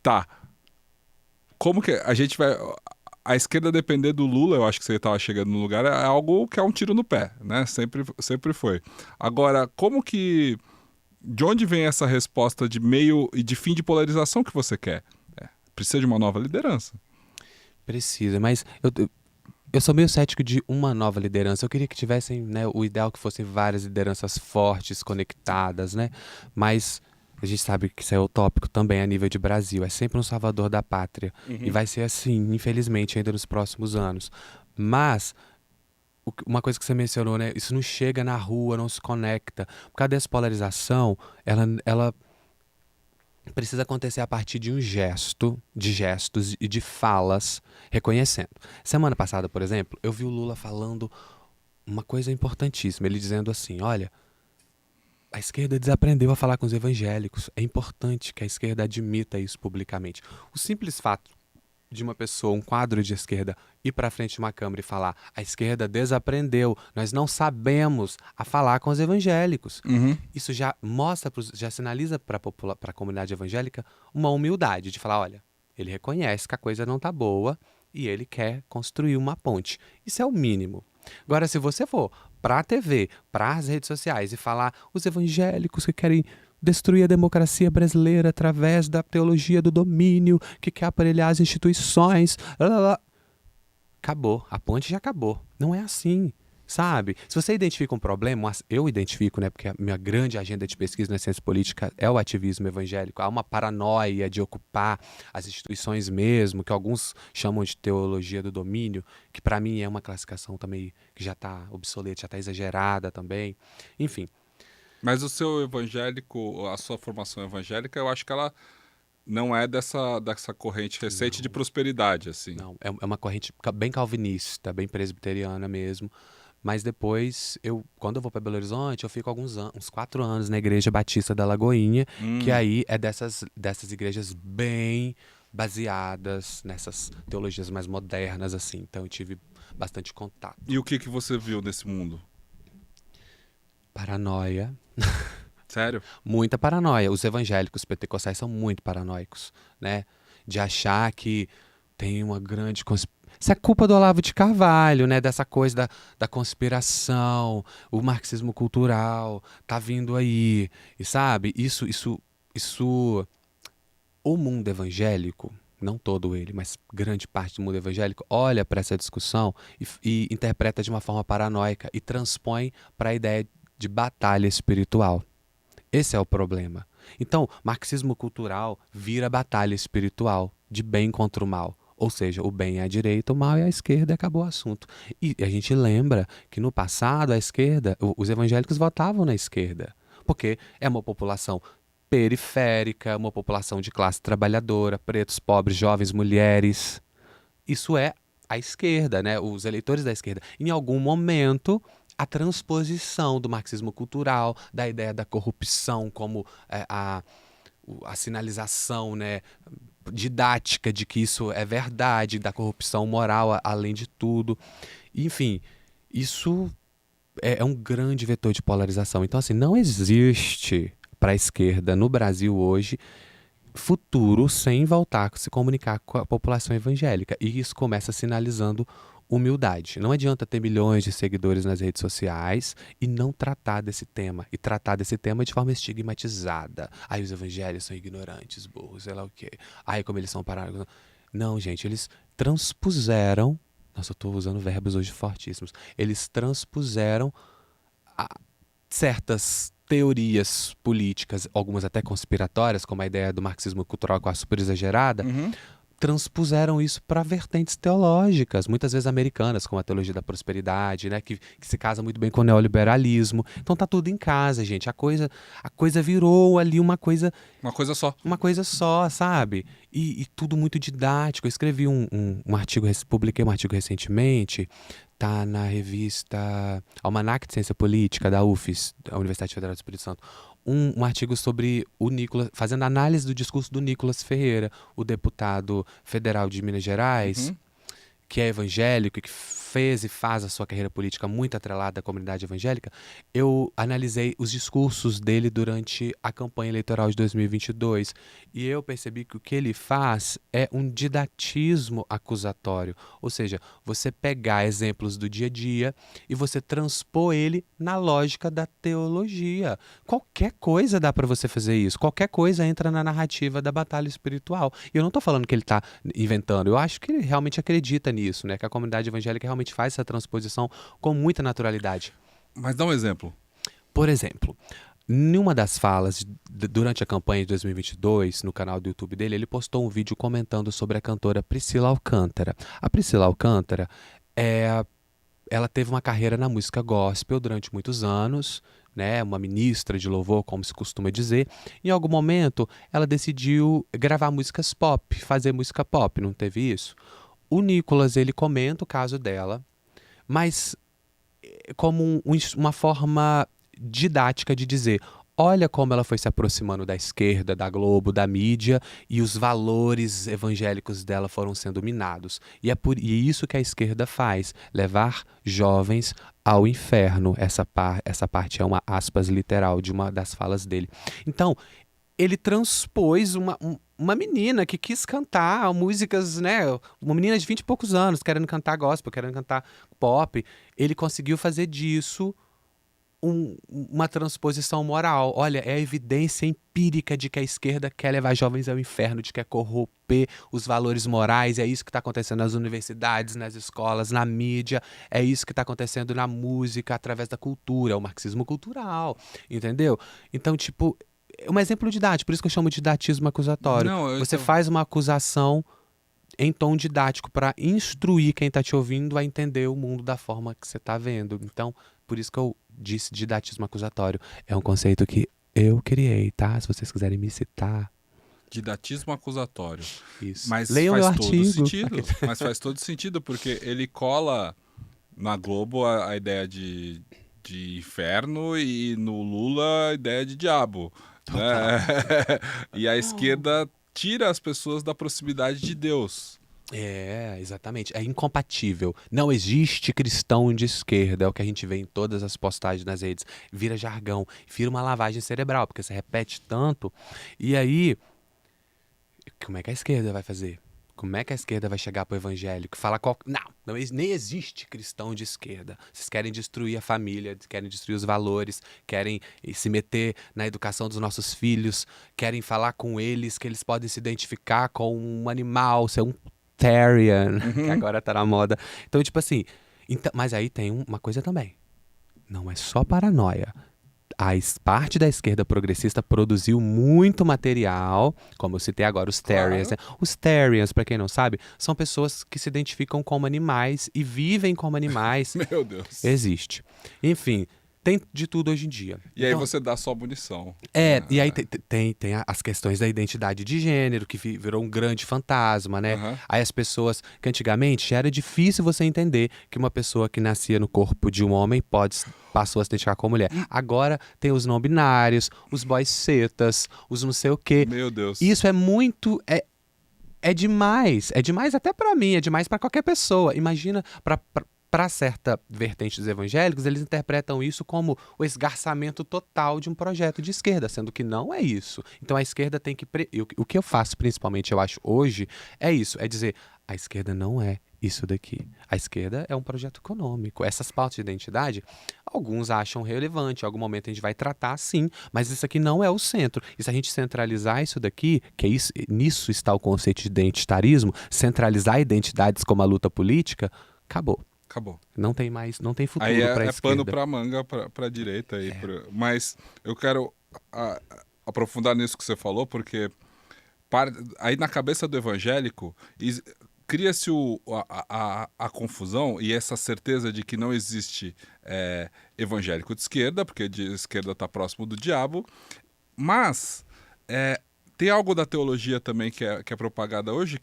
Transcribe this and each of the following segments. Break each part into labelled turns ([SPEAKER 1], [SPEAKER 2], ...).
[SPEAKER 1] Tá. Como que a gente vai. A esquerda depender do Lula, eu acho que você estava chegando no lugar, é algo que é um tiro no pé, né? Sempre foi. Agora, como que. De onde vem essa resposta de meio e de fim de polarização que você quer? Precisa de uma nova liderança.
[SPEAKER 2] Precisa, mas eu sou meio cético de uma nova liderança. Eu queria que tivessem, né, o ideal que fossem várias lideranças fortes, conectadas, né? Mas a gente sabe que isso é utópico também a nível de Brasil. É sempre um salvador da pátria. E
[SPEAKER 1] Uhum.
[SPEAKER 2] vai ser assim, infelizmente, ainda nos próximos anos. Mas uma coisa que você mencionou, né? Isso não chega na rua, não se conecta. Por causa dessa polarização, ela precisa acontecer a partir de um gesto, de gestos e de falas reconhecendo. Semana passada, por exemplo, eu vi o Lula falando uma coisa importantíssima. Ele dizendo assim: olha, a esquerda desaprendeu a falar com os evangélicos. É importante que a esquerda admita isso publicamente. O simples fato de uma pessoa, um quadro de esquerda, ir para frente de uma câmera e falar: a esquerda desaprendeu, nós não sabemos a falar com os evangélicos.
[SPEAKER 1] Uhum.
[SPEAKER 2] Isso já mostra, já sinaliza para a comunidade evangélica uma humildade de falar: olha, ele reconhece que a coisa não está boa e ele quer construir uma ponte. Isso é o mínimo. Agora, se você for para a TV, para as redes sociais e falar os evangélicos que querem destruir a democracia brasileira através da teologia do domínio, que quer aparelhar as instituições, lá, lá, lá, acabou. A ponte já acabou. Não é assim. Sabe? Se você identifica um problema, eu identifico, né? Porque a minha grande agenda de pesquisa na ciência política é o ativismo evangélico. Há uma paranoia de ocupar as instituições mesmo, que alguns chamam de teologia do domínio, que para mim é uma classificação também que já está obsoleta, já está exagerada também. Enfim,
[SPEAKER 1] Mas o seu evangélico, a sua formação evangélica, eu acho que ela não é dessa corrente recente de
[SPEAKER 2] não,
[SPEAKER 1] prosperidade, assim.
[SPEAKER 2] não. É uma corrente bem calvinista, bem presbiteriana mesmo. Mas depois, quando eu vou para Belo Horizonte, eu fico alguns anos, uns 4 anos na Igreja Batista da Lagoinha, que
[SPEAKER 1] Hum.
[SPEAKER 2] aí é dessas igrejas bem baseadas nessas teologias mais modernas, assim. Então eu tive bastante
[SPEAKER 1] E
[SPEAKER 2] contato.
[SPEAKER 1] o que que você viu nesse mundo?
[SPEAKER 2] Paranoia,
[SPEAKER 1] Sério?
[SPEAKER 2] muita paranoia. Os evangélicos pentecostais são muito paranoicos, né? De achar que tem uma grande conspiração. Isso é culpa do Olavo de Carvalho, né? Dessa coisa da conspiração, o marxismo cultural tá vindo aí. E sabe, isso, o mundo evangélico, não todo ele, mas grande parte do mundo evangélico, olha para essa discussão e interpreta de uma forma paranoica e transpõe para a ideia de batalha espiritual. Esse é o problema. Então, marxismo cultural vira batalha espiritual, de bem contra o mal. Ou seja, o bem é a direita, o mal é a esquerda e acabou o assunto. E a gente lembra que no passado a esquerda, os evangélicos votavam na esquerda, porque é uma população periférica, uma população de classe trabalhadora, pretos, pobres, jovens, mulheres. Isso é a esquerda, né? Os eleitores da esquerda. Em algum momento, a transposição do marxismo cultural, da ideia da corrupção como a sinalização, né, didática de que isso é verdade, da corrupção moral além de tudo. Enfim, isso é um grande vetor de polarização. Então, assim, não existe para a esquerda no Brasil hoje futuro sem voltar a se comunicar com a população evangélica. E isso começa sinalizando humildade. Não adianta ter milhões de seguidores nas redes sociais e não tratar desse tema. E tratar desse tema de forma estigmatizada. Aí os evangélicos são ignorantes, burros, sei lá o quê. Aí como eles são parados. Não, gente, eles transpuseram. Nossa, eu estou usando verbos hoje fortíssimos. Eles transpuseram certas teorias políticas, algumas até conspiratórias, como a ideia do marxismo cultural com a super exagerada,
[SPEAKER 1] Uhum.
[SPEAKER 2] transpuseram isso para vertentes teológicas, muitas vezes americanas, como a teologia da prosperidade, né, que se casa muito bem com o neoliberalismo. Então tá tudo em casa, gente. A coisa virou ali
[SPEAKER 1] Uma coisa só.
[SPEAKER 2] uma coisa só, sabe? E tudo muito didático. Eu escrevi um artigo, publiquei um artigo recentemente, tá na revista Almanac de Ciência Política da UFES, da Universidade Federal do Espírito Santo, um artigo sobre o Nicolas, fazendo análise do discurso do Nicolas Ferreira, o deputado federal de Minas Gerais,
[SPEAKER 1] Uhum.
[SPEAKER 2] que é evangélico e que fez e faz a sua carreira política muito atrelada à comunidade evangélica, eu analisei os discursos dele durante a campanha eleitoral de 2022 e eu percebi que o que ele faz é um didatismo acusatório, ou seja, você pegar exemplos do dia a dia e você transpor ele na lógica da teologia. Qualquer coisa dá para você fazer isso, qualquer coisa entra na narrativa da batalha espiritual. E eu não estou falando que ele está inventando, eu acho que ele realmente acredita nisso, né? Que a comunidade evangélica realmente faz essa transposição com muita naturalidade.
[SPEAKER 1] Mas dá um exemplo.
[SPEAKER 2] Por exemplo, numa das falas durante a campanha de 2022, no canal do YouTube dele, ele postou um vídeo comentando sobre a cantora Priscila Alcântara. A Priscila Alcântara ela teve uma carreira na música gospel durante muitos anos, né, uma ministra de louvor, como se costuma dizer. Em algum momento, ela decidiu gravar músicas pop, fazer música pop, não teve isso? O Nicolas, ele comenta o caso dela, mas como uma forma didática de dizer: olha como ela foi se aproximando da esquerda, da Globo, da mídia, e os valores evangélicos dela foram sendo minados. E isso que a esquerda faz, levar jovens ao inferno. Essa parte é uma aspas literal de uma das falas dele. Então, ele transpôs uma menina que quis cantar músicas, né? Uma menina de 20 e poucos anos, querendo cantar gospel, querendo cantar pop. Ele conseguiu fazer disso uma transposição moral. Olha, é a evidência empírica de que a esquerda quer levar jovens ao inferno, de que quer corromper os valores morais. É isso que está acontecendo nas universidades, nas escolas, na mídia. É isso que está acontecendo na música, através da cultura, é o marxismo cultural, entendeu? Então, tipo, é um exemplo didático, por isso que eu chamo de didatismo acusatório.
[SPEAKER 1] Não,
[SPEAKER 2] Você faz uma acusação em tom didático para instruir quem está te ouvindo a entender o mundo da forma que você está vendo. Então, por isso que eu disse didatismo acusatório. É um conceito que eu criei, tá? Se vocês quiserem me citar.
[SPEAKER 1] Didatismo acusatório.
[SPEAKER 2] Isso.
[SPEAKER 1] Mas
[SPEAKER 2] Leiam meu
[SPEAKER 1] faz todo
[SPEAKER 2] artigo.
[SPEAKER 1] sentido. Mas faz todo sentido, porque ele cola na Globo a ideia de inferno e no Lula a ideia de diabo. Né? E a esquerda tira as pessoas da proximidade de Deus.
[SPEAKER 2] É, exatamente. É incompatível. Não existe cristão de esquerda. É o que a gente vê em todas as postagens nas redes. Vira jargão, vira uma lavagem cerebral, porque você repete tanto. E aí, como é que a esquerda vai fazer? Como é que a esquerda vai chegar pro evangélico? Falar não, nem existe cristão de esquerda. Vocês querem destruir a família, querem destruir os valores, querem se meter na educação dos nossos filhos, querem falar com eles que eles podem se identificar com um animal, ser um Terrier, que agora tá na moda. Então, tipo assim, mas aí tem uma coisa também. Não é só paranoia. Parte da esquerda progressista produziu muito material, como eu citei agora, os Terriers.
[SPEAKER 1] Claro.
[SPEAKER 2] Né? Os Terriers, para quem não sabe, são pessoas que se identificam como animais e vivem como animais.
[SPEAKER 1] Meu Deus.
[SPEAKER 2] Existe. Enfim, tem de tudo hoje em dia.
[SPEAKER 1] E aí você dá só munição.
[SPEAKER 2] E aí tem as questões da identidade de gênero, que virou um grande fantasma, né? Aí as pessoas, que antigamente já era difícil você entender que uma pessoa que nascia no corpo de um homem passou a se identificar como mulher. Agora tem os não binários, os boys cetas, os não sei o quê.
[SPEAKER 1] Meu Deus.
[SPEAKER 2] Isso é muito... É demais. É demais até pra mim, é demais pra qualquer pessoa. Imagina, para certa vertente dos evangélicos, eles interpretam isso como o esgarçamento total de um projeto de esquerda, sendo que não é isso. Então a esquerda tem que... O que eu faço principalmente, eu acho, hoje, é isso. É dizer, a esquerda não é isso daqui. A esquerda é um projeto econômico. Essas pautas de identidade, alguns acham relevante. Em algum momento a gente vai tratar, sim, mas isso aqui não é o centro. E se a gente centralizar isso daqui, que é isso, nisso está o conceito de identitarismo, centralizar identidades como a luta política, acabou. Não tem futuro
[SPEAKER 1] aí
[SPEAKER 2] para a esquerda.
[SPEAKER 1] É pano para manga para a direita. Mas eu quero aprofundar nisso que você falou, porque aí na cabeça do evangélico cria-se a confusão e essa certeza de que não existe evangélico de esquerda, porque de esquerda está próximo do diabo, mas tem algo da teologia também que é propagada hoje,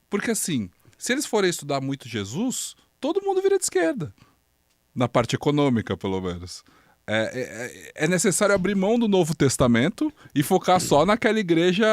[SPEAKER 1] porque assim, se eles forem estudar muito Jesus, todo mundo vira de esquerda, na parte econômica, pelo menos. É necessário abrir mão do Novo Testamento e focar só naquela igreja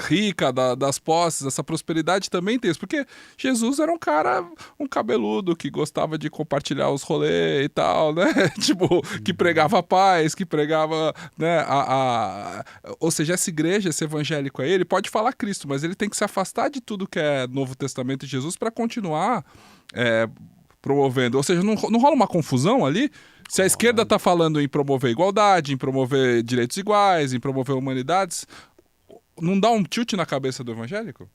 [SPEAKER 1] rica, das posses, essa prosperidade também tem isso. Porque Jesus era um cara, um cabeludo, que gostava de compartilhar os rolês e tal, né? Tipo, que pregava a paz, que pregava, né? Ou seja, essa igreja, esse evangélico aí, ele pode falar Cristo, mas ele tem que se afastar de tudo que é Novo Testamento de Jesus para continuar promovendo. Ou seja, não rola uma confusão ali? Se a esquerda está falando em promover igualdade, em promover direitos iguais, em promover humanidades, não dá um tilt na cabeça do evangélico?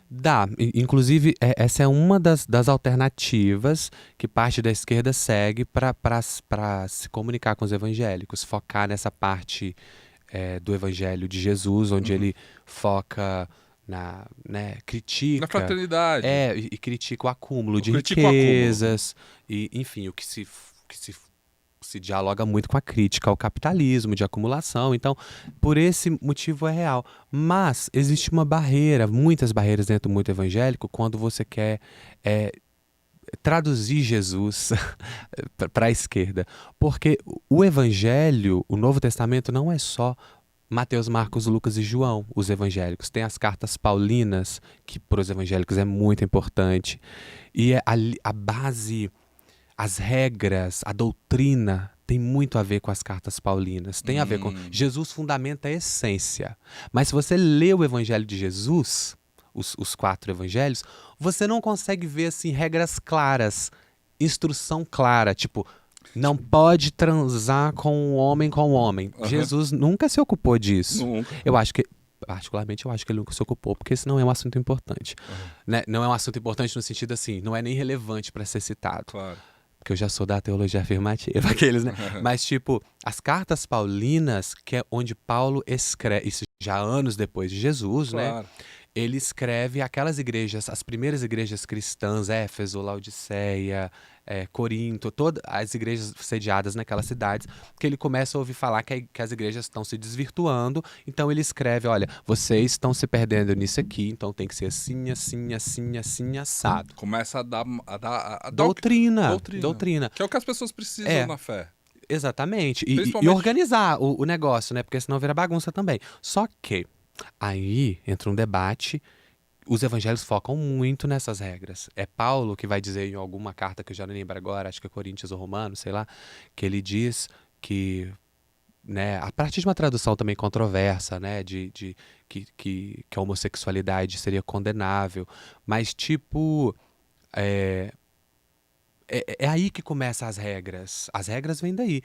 [SPEAKER 2] Dá. Inclusive, essa é uma das alternativas que parte da esquerda segue para se comunicar com os evangélicos, focar nessa parte do evangelho de Jesus, onde ele foca
[SPEAKER 1] Na
[SPEAKER 2] critica,
[SPEAKER 1] fraternidade.
[SPEAKER 2] e critica o acúmulo de
[SPEAKER 1] Critica o acúmulo.
[SPEAKER 2] riquezas, e, enfim, o que se dialoga muito com a crítica ao capitalismo, de acumulação. Então, por esse motivo é real. Mas existe uma barreira, muitas barreiras dentro do mundo evangélico, quando você quer traduzir Jesus para a esquerda. Porque o evangelho, o Novo Testamento, não é só Mateus, Marcos, Lucas e João, os evangélicos. Tem as cartas paulinas, que para os evangélicos é muito importante. E a base, as regras, a doutrina tem muito a ver com as cartas paulinas. Tem a ver com... Jesus fundamenta a essência. Mas se você lê o evangelho de Jesus, os 4 evangelhos, você não consegue ver assim regras claras, instrução clara, tipo... Não pode transar com um homem com um homem. Jesus nunca se ocupou disso.
[SPEAKER 1] Nunca.
[SPEAKER 2] Particularmente, eu acho que ele nunca se ocupou, porque esse não é um assunto importante. Né? Não é um assunto importante no sentido assim, não é nem relevante para ser citado.
[SPEAKER 1] Claro.
[SPEAKER 2] Porque eu já sou da teologia afirmativa, aqueles, né? Mas, tipo, as cartas paulinas, que é onde Paulo escreve, isso já anos depois de Jesus,
[SPEAKER 1] Claro.
[SPEAKER 2] né? Ele escreve aquelas igrejas, as primeiras igrejas cristãs, Éfeso, Laodiceia, Corinto, todas as igrejas sediadas naquelas cidades, que ele começa a ouvir falar que as igrejas estão se desvirtuando, então ele escreve, olha, vocês estão se perdendo nisso aqui, então tem que ser assim, assim, assim, assim, assado.
[SPEAKER 1] Começa a dar
[SPEAKER 2] Doutrina.
[SPEAKER 1] Que é o que as pessoas precisam na fé.
[SPEAKER 2] Exatamente. E organizar o negócio, né? Porque senão vira bagunça também. Só que aí entra um debate. Os evangelhos focam muito nessas regras. É Paulo que vai dizer em alguma carta que eu já não lembro agora, acho que é Coríntios ou Romanos, sei lá, que ele diz que, né, a partir de uma tradução também controversa, né, que a homossexualidade seria condenável, mas tipo, é aí que começam as regras. As regras vêm daí.